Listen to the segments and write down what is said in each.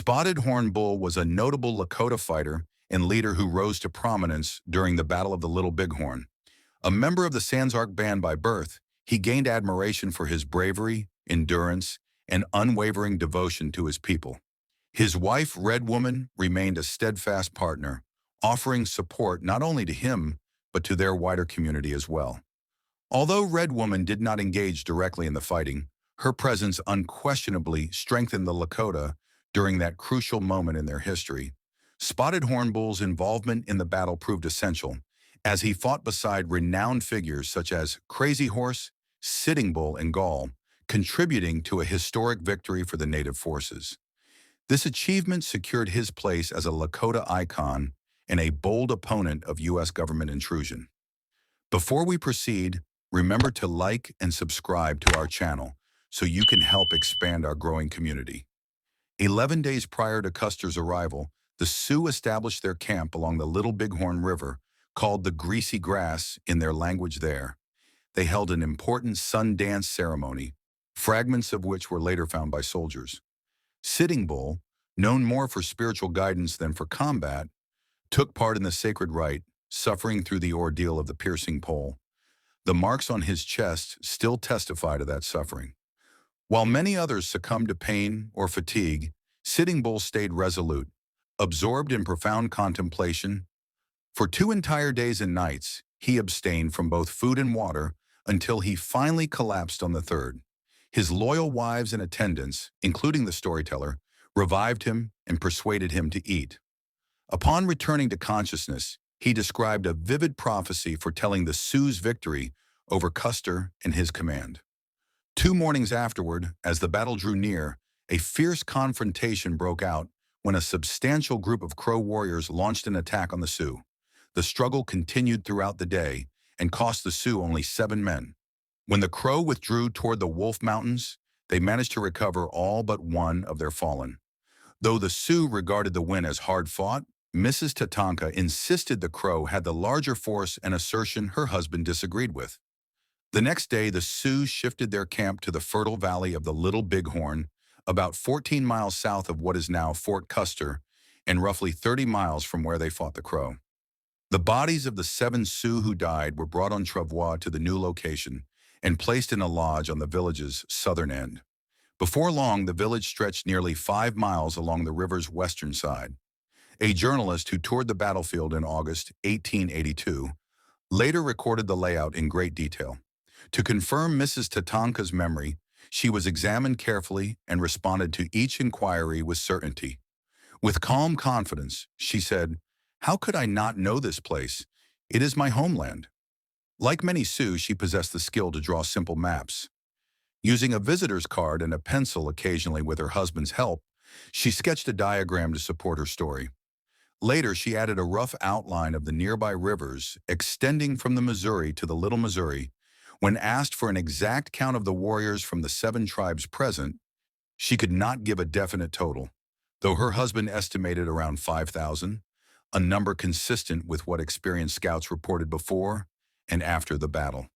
Spotted Horn Bull was a notable Lakota fighter and leader who rose to prominence during the Battle of the Little Bighorn. A member of the Sandsark band by birth, he gained admiration for his bravery, endurance, and unwavering devotion to his people. His wife, Red Woman, remained a steadfast partner, offering support not only to him, but to their wider community as well. Although Red Woman did not engage directly in the fighting, her presence unquestionably strengthened the Lakota during that crucial moment in their history. Spotted Horn Bull's involvement in the battle proved essential, as he fought beside renowned figures such as Crazy Horse, Sitting Bull, and Gall, contributing to a historic victory for the native forces. This achievement secured his place as a Lakota icon and a bold opponent of U.S. government intrusion. Before we proceed, remember to like and subscribe to our channel so you can help expand our growing community. 11 days prior to Custer's arrival, the Sioux established their camp along the Little Bighorn River, called the Greasy Grass in their language there. They held an important sun dance ceremony, fragments of which were later found by soldiers. Sitting Bull, known more for spiritual guidance than for combat, took part in the sacred rite, suffering through the ordeal of the piercing pole. The marks on his chest still testify to that suffering. While many others succumbed to pain or fatigue, Sitting Bull stayed resolute, absorbed in profound contemplation. For 2 entire days and nights, he abstained from both food and water until he finally collapsed on the third. His loyal wives and attendants, including the storyteller, revived him and persuaded him to eat. Upon returning to consciousness, he described a vivid prophecy foretelling the Sioux's victory over Custer and his command. 2 mornings afterward, as the battle drew near, a fierce confrontation broke out when a substantial group of Crow warriors launched an attack on the Sioux. The struggle continued throughout the day and cost the Sioux only 7 men. When the Crow withdrew toward the Wolf Mountains, they managed to recover all but 1 of their fallen. Though the Sioux regarded the win as hard-fought, Mrs. Tatanka insisted the Crow had the larger force, an assertion her husband disagreed with. The next day, the Sioux shifted their camp to the fertile valley of the Little Bighorn, about 14 miles south of what is now Fort Custer, and roughly 30 miles from where they fought the Crow. The bodies of the 7 Sioux who died were brought on travois to the new location and placed in a lodge on the village's southern end. Before long, the village stretched nearly 5 miles along the river's western side. A journalist who toured the battlefield in August 1882 later recorded the layout in great detail. To confirm Mrs. Tatanka's memory, she was examined carefully and responded to each inquiry with certainty. With calm confidence, she said, "How could I not know this place? It is my homeland." Like many Sioux, she possessed the skill to draw simple maps. Using a visitor's card and a pencil occasionally with her husband's help, she sketched a diagram to support her story. Later, she added a rough outline of the nearby rivers extending from the Missouri to the Little Missouri. When asked for an exact count of the warriors from the 7 tribes present, she could not give a definite total, though her husband estimated around 5,000, a number consistent with what experienced scouts reported before and after the battle.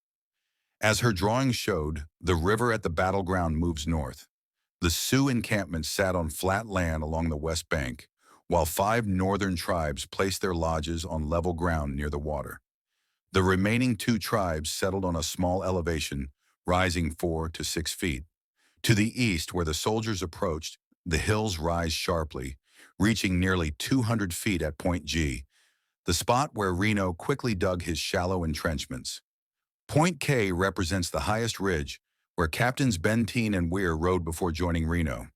As her drawing showed, the river at the battleground moves north. The Sioux encampment sat on flat land along the west bank, while 5 northern tribes placed their lodges on level ground near the water. The remaining 2 tribes settled on a small elevation, rising 4 to 6 feet. To the east, where the soldiers approached, the hills rise sharply, reaching nearly 200 feet at Point G, the spot where Reno quickly dug his shallow entrenchments. Point K represents the highest ridge, where Captains Benteen and Weir rode before joining Reno,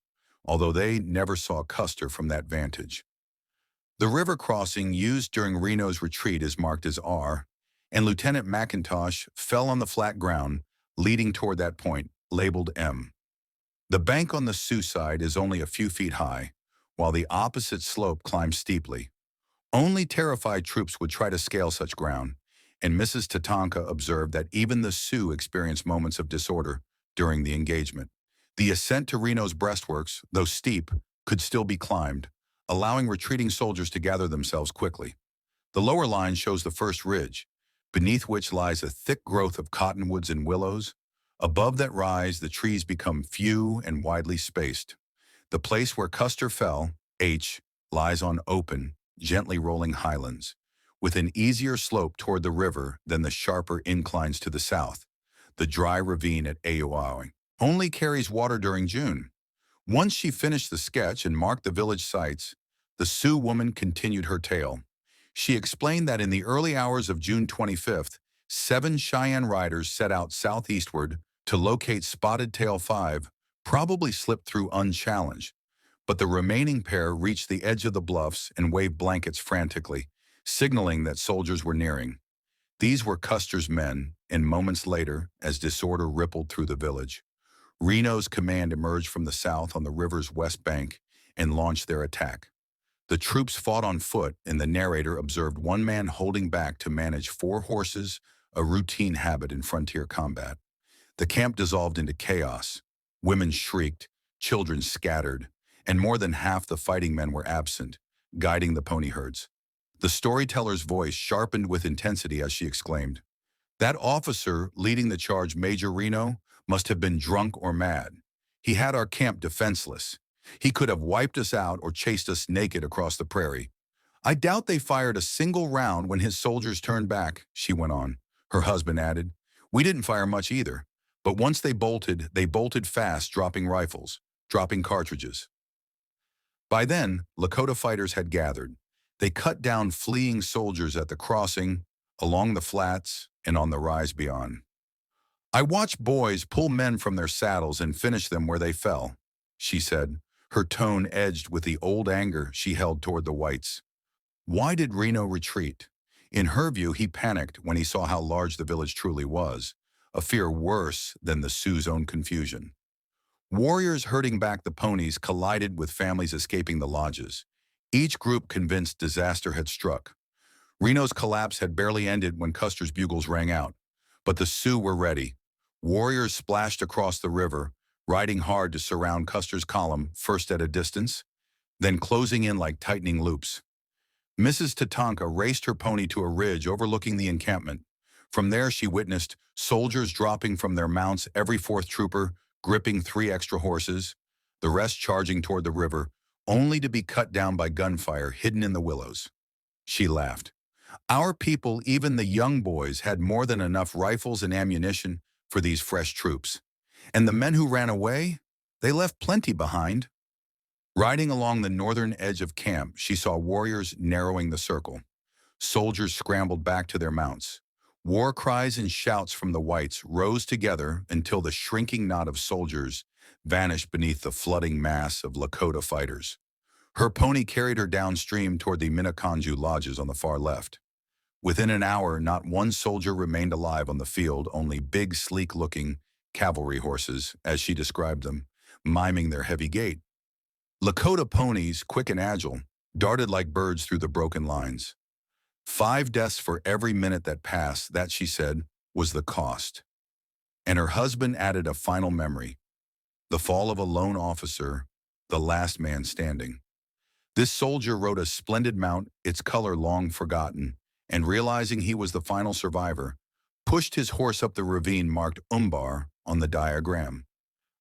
although they never saw Custer from that vantage. The river crossing used during Reno's retreat is marked as R, and Lieutenant McIntosh fell on the flat ground leading toward that point, labeled M. The bank on the Sioux side is only a few feet high, while the opposite slope climbs steeply. Only terrified troops would try to scale such ground, and Mrs. Tatanka observed that even the Sioux experienced moments of disorder during the engagement. The ascent to Reno's breastworks, though steep, could still be climbed, allowing retreating soldiers to gather themselves quickly. The lower line shows the first ridge, beneath which lies a thick growth of cottonwoods and willows. Above that rise, the trees become few and widely spaced. The place where Custer fell, H lies on open, gently rolling highlands, with an easier slope toward the river than the sharper inclines to the south. The dry ravine at Aoawi only carries water during June. Once she finished the sketch and marked the village sites, the Sioux woman continued her tale. She explained that in the early hours of June 25th, 7 Cheyenne riders set out southeastward to locate Spotted Tail 5, probably slipped through unchallenged. But the remaining pair reached the edge of the bluffs and waved blankets frantically, signaling that soldiers were nearing. These were Custer's men, and moments later, as disorder rippled through the village, Reno's command emerged from the south on the river's west bank and launched their attack. The troops fought on foot, and the narrator observed one man holding back to manage 4 horses, a routine habit in frontier combat. The camp dissolved into chaos. Women shrieked, children scattered, and more than half the fighting men were absent, guiding the pony herds. The storyteller's voice sharpened with intensity as she exclaimed, "That officer leading the charge, Major Reno, must have been drunk or mad. He had our camp defenseless. He could have wiped us out or chased us naked across the prairie. I doubt they fired a single round when his soldiers turned back," she went on. Her husband added, "We didn't fire much either, but once they bolted fast, dropping rifles, dropping cartridges." By then, Lakota fighters had gathered. They cut down fleeing soldiers at the crossing, along the flats, and on the rise beyond. "I watched boys pull men from their saddles and finish them where they fell," she said, her tone edged with the old anger she held toward the whites. Why did Reno retreat? In her view, he panicked when he saw how large the village truly was, a fear worse than the Sioux's own confusion. Warriors herding back the ponies collided with families escaping the lodges, each group convinced disaster had struck. Reno's collapse had barely ended when Custer's bugles rang out, but the Sioux were ready. Warriors splashed across the river, riding hard to surround Custer's column, first at a distance, then closing in like tightening loops. Mrs. Tatanka raced her pony to a ridge overlooking the encampment. From there she witnessed soldiers dropping from their mounts, every 4th trooper gripping 3 extra horses, the rest charging toward the river, only to be cut down by gunfire hidden in the willows. She laughed. Our people, even the young boys, had more than enough rifles and ammunition for these fresh troops. And the men who ran away, they left plenty behind. Riding along the northern edge of camp, she saw warriors narrowing the circle. Soldiers scrambled back to their mounts. War cries and shouts from the whites rose together until the shrinking knot of soldiers vanished beneath the flooding mass of Lakota fighters. Her pony carried her downstream toward the Minneconjou lodges on the far left. Within an hour, not one soldier remained alive on the field, only big, sleek-looking cavalry horses, as she described them, miming their heavy gait. Lakota ponies, quick and agile, darted like birds through the broken lines. 5 deaths for every minute that passed, that, she said, was the cost. And her husband added a final memory: the fall of a lone officer, the last man standing. This soldier rode a splendid mount, its color long forgotten, and realizing he was the final survivor, pushed his horse up the ravine marked Umbar on the diagram.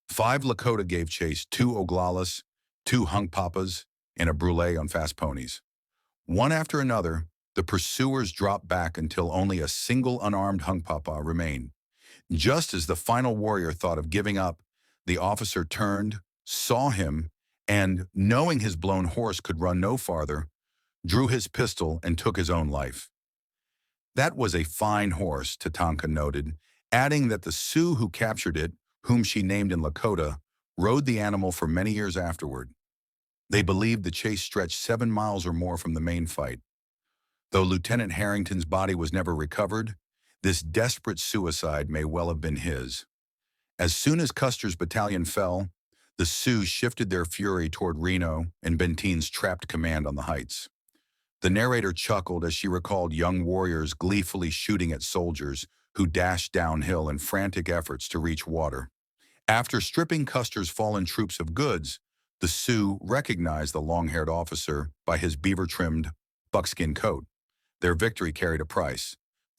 5 Lakota gave chase, 2 Oglalas, 2 Hunkpapas, and a Brule on fast ponies. One after another, the pursuers dropped back until only a single unarmed Hunkpapa remained. Just as the final warrior thought of giving up, the officer turned, saw him, and, knowing his blown horse could run no farther, drew his pistol and took his own life. That was a fine horse, Tatanka noted, adding that the Sioux who captured it, whom she named in Lakota, rode the animal for many years afterward. They believed the chase stretched 7 miles or more from the main fight. Though Lieutenant Harrington's body was never recovered, this desperate suicide may well have been his. As soon as Custer's battalion fell, the Sioux shifted their fury toward Reno and Bentine's trapped command on the heights. The narrator chuckled as she recalled young warriors gleefully shooting at soldiers who dashed downhill in frantic efforts to reach water. After stripping Custer's fallen troops of goods, the Sioux recognized the long-haired officer by his beaver-trimmed buckskin coat. Their victory carried a price.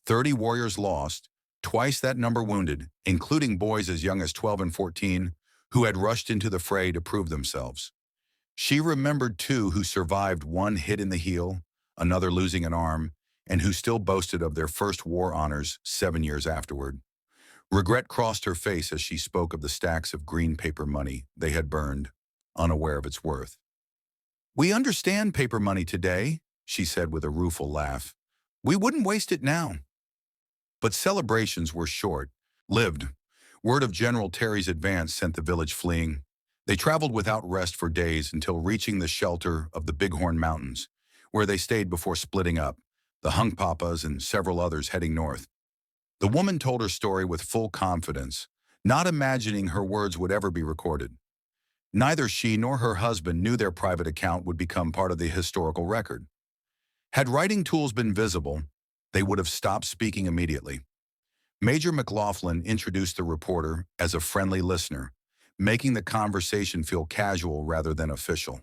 30 warriors lost, twice that number wounded, including boys as young as 12 and 14, who had rushed into the fray to prove themselves. She remembered two who survived one hit in the heel, another losing an arm, and who still boasted of their first war honors 7 years afterward. Regret crossed her face as she spoke of the stacks of green paper money they had burned, unaware of its worth. "We understand paper money today," she said with a rueful laugh. "We wouldn't waste it now." But celebrations were short-lived. Word of General Terry's advance sent the village fleeing. They traveled without rest for days until reaching the shelter of the Bighorn Mountains, where they stayed before splitting up, the Hunkpapas and several others heading north. The woman told her story with full confidence, not imagining her words would ever be recorded. Neither she nor her husband knew their private account would become part of the historical record. Had writing tools been visible, they would have stopped speaking immediately. Major McLaughlin introduced the reporter as a friendly listener, making the conversation feel casual rather than official.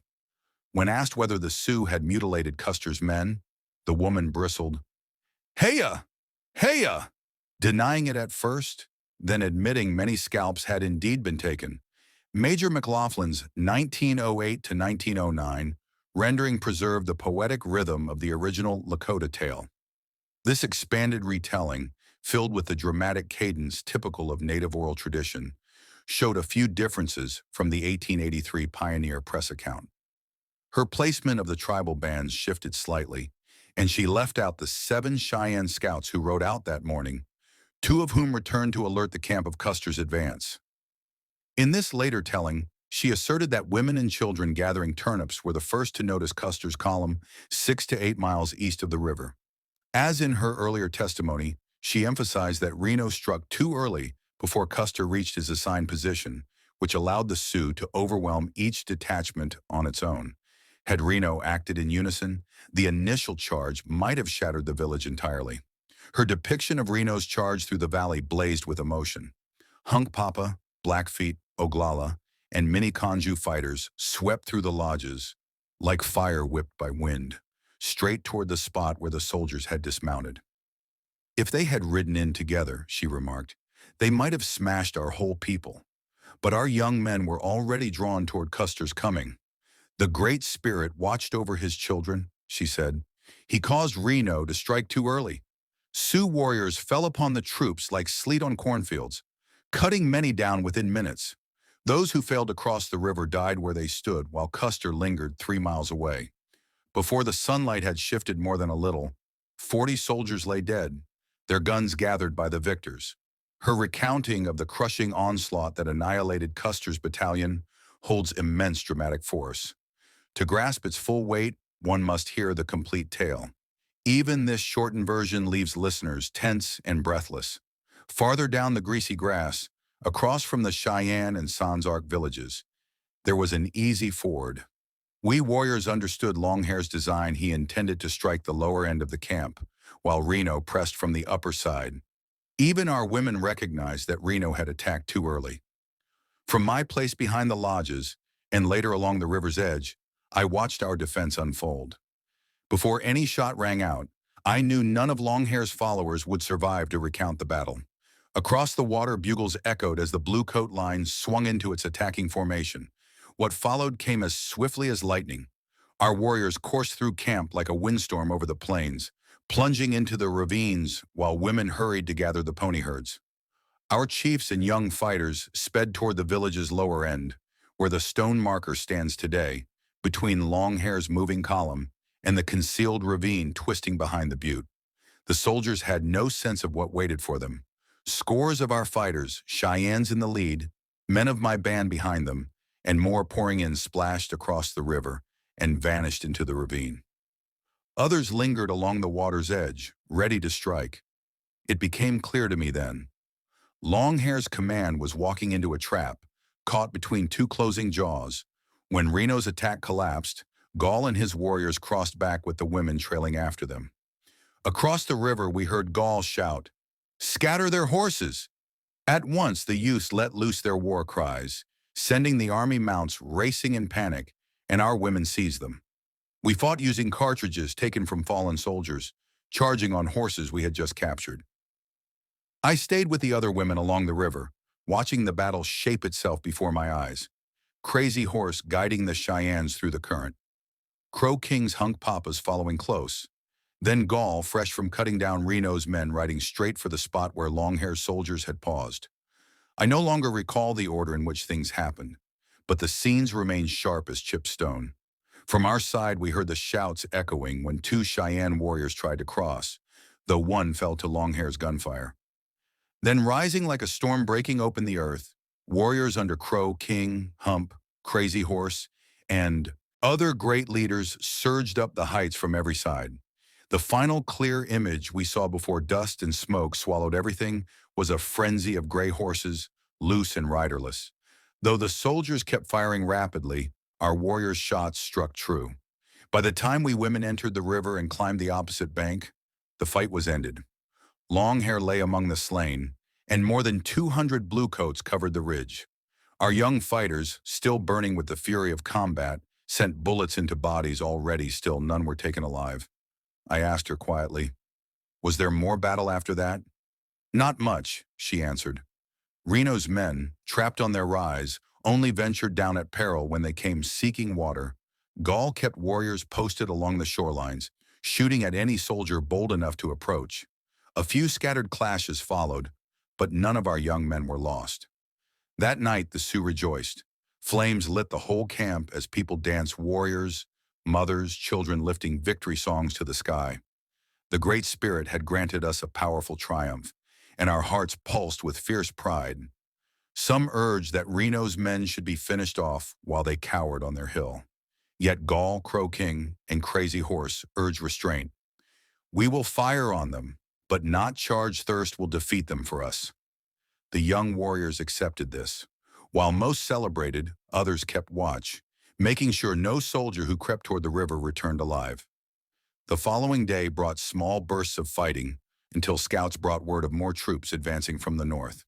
When asked whether the Sioux had mutilated Custer's men, the woman bristled, "Heya! Heya!" denying it at first, then admitting many scalps had indeed been taken. Major McLaughlin's 1908 to 1909 rendering preserved the poetic rhythm of the original Lakota tale. This expanded retelling, filled with the dramatic cadence typical of Native oral tradition, showed a few differences from the 1883 Pioneer Press account. Her placement of the tribal bands shifted slightly, and she left out the 7 Cheyenne scouts who rode out that morning, 2 of whom returned to alert the camp of Custer's advance. In this later telling, she asserted that women and children gathering turnips were the first to notice Custer's column 6 to 8 miles east of the river. As in her earlier testimony, she emphasized that Reno struck too early before Custer reached his assigned position, which allowed the Sioux to overwhelm each detachment on its own. Had Reno acted in unison, the initial charge might have shattered the village entirely. Her depiction of Reno's charge through the valley blazed with emotion. Hunkpapa, Blackfeet, Oglala, and Minneconjou fighters swept through the lodges like fire whipped by wind, straight toward the spot where the soldiers had dismounted. "If they had ridden in together," she remarked, "they might have smashed our whole people. But our young men were already drawn toward Custer's coming. The Great Spirit watched over his children," she said. "He caused Reno to strike too early. Sioux warriors fell upon the troops like sleet on cornfields, cutting many down within minutes. Those who failed to cross the river died where they stood while Custer lingered 3 miles away. Before the sunlight had shifted more than a little, 40 soldiers lay dead, their guns gathered by the victors." Her recounting of the crushing onslaught that annihilated Custer's battalion holds immense dramatic force. To grasp its full weight, one must hear the complete tale. Even this shortened version leaves listeners tense and breathless. Farther down the Greasy Grass, across from the Cheyenne and Sans Arc villages, there was an easy ford. We warriors understood Longhair's design. He intended to strike the lower end of the camp, while Reno pressed from the upper side. Even our women recognized that Reno had attacked too early. From my place behind the lodges, and later along the river's edge, I watched our defense unfold. Before any shot rang out, I knew none of Longhair's followers would survive to recount the battle. Across the water, bugles echoed as the blue coat line swung into its attacking formation. What followed came as swiftly as lightning. Our warriors coursed through camp like a windstorm over the plains, plunging into the ravines while women hurried to gather the pony herds. Our chiefs and young fighters sped toward the village's lower end, where the stone marker stands today, between Longhair's moving column and the concealed ravine twisting behind the butte. The soldiers had no sense of what waited for them. Scores of our fighters, Cheyennes in the lead, men of my band behind them, and more pouring in splashed across the river and vanished into the ravine. Others lingered along the water's edge, ready to strike. It became clear to me then. Longhair's command was walking into a trap, caught between 2 closing jaws. When Reno's attack collapsed, Gall and his warriors crossed back with the women trailing after them. Across the river we heard Gall shout, "Scatter their horses!" At once the youths let loose their war cries, sending the army mounts racing in panic, and our women seized them. We fought using cartridges taken from fallen soldiers, charging on horses we had just captured. I stayed with the other women along the river, watching the battle shape itself before my eyes. Crazy Horse guiding the Cheyennes through the current. Crow King's Hunk Papas following close. Then Gall, fresh from cutting down Reno's men, riding straight for the spot where Longhair's soldiers had paused. I no longer recall the order in which things happened, but the scenes remain sharp as chipped stone. From our side, we heard the shouts echoing when two Cheyenne warriors tried to cross, though one fell to Longhair's gunfire. Then rising like a storm breaking open the earth, warriors under Crow King, Hump, Crazy Horse, and other great leaders surged up the heights from every side. The final clear image we saw before dust and smoke swallowed everything was a frenzy of gray horses, loose and riderless. Though the soldiers kept firing rapidly, our warriors' shots struck true. By the time we women entered the river and climbed the opposite bank, the fight was ended. Longhair lay among the slain, and more than 200 bluecoats covered the ridge. Our young fighters, still burning with the fury of combat, sent bullets into bodies already still none were taken alive. I asked her quietly, "Was there more battle after that?" "Not much," she answered. Reno's men, trapped on their rise, only ventured down at peril when they came seeking water. Gall kept warriors posted along the shorelines, shooting at any soldier bold enough to approach. A few scattered clashes followed, but none of our young men were lost. That night the Sioux rejoiced. Flames lit the whole camp as people danced, warriors, mothers, children lifting victory songs to the sky. The Great Spirit had granted us a powerful triumph, and our hearts pulsed with fierce pride. Some urged that Reno's men should be finished off while they cowered on their hill. Yet Gall, Crow King, and Crazy Horse urged restraint. "We will fire on them, but not charge thirst will defeat them for us." The young warriors accepted this. While most celebrated, others kept watch, making sure no soldier who crept toward the river returned alive. The following day brought small bursts of fighting until scouts brought word of more troops advancing from the north.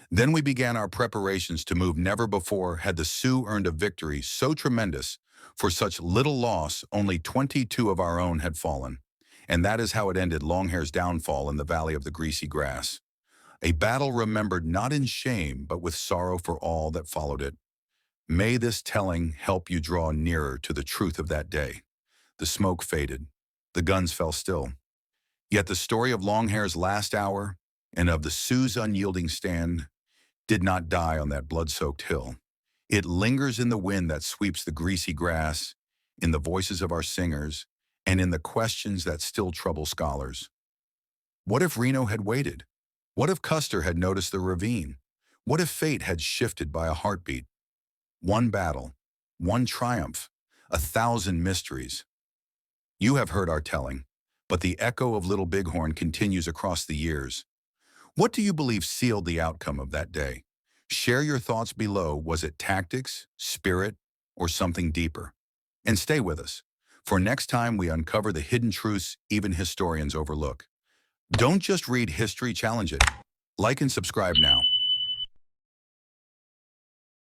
Then we began our preparations to move. Never before had the Sioux earned a victory so tremendous. For such little loss, only 22 of our own had fallen. And that is how it ended Longhair's downfall in the valley of the Greasy Grass. A battle remembered not in shame, but with sorrow for all that followed it. May this telling help you draw nearer to the truth of that day. The smoke faded. The guns fell still. Yet the story of Longhair's last hour and of the Sioux's unyielding stand did not die on that blood-soaked hill. It lingers in the wind that sweeps the greasy grass, in the voices of our singers, and in the questions that still trouble scholars. What if Reno had waited? What if Custer had noticed the ravine? What if fate had shifted by a heartbeat? One battle, one triumph, 1,000 mysteries. You have heard our telling, but the echo of Little Bighorn continues across the years. What do you believe sealed the outcome of that day? Share your thoughts below. Was it tactics, spirit, or something deeper? And stay with us, for next time we uncover the hidden truths even historians overlook. Don't just read history, challenge it. Like and subscribe now.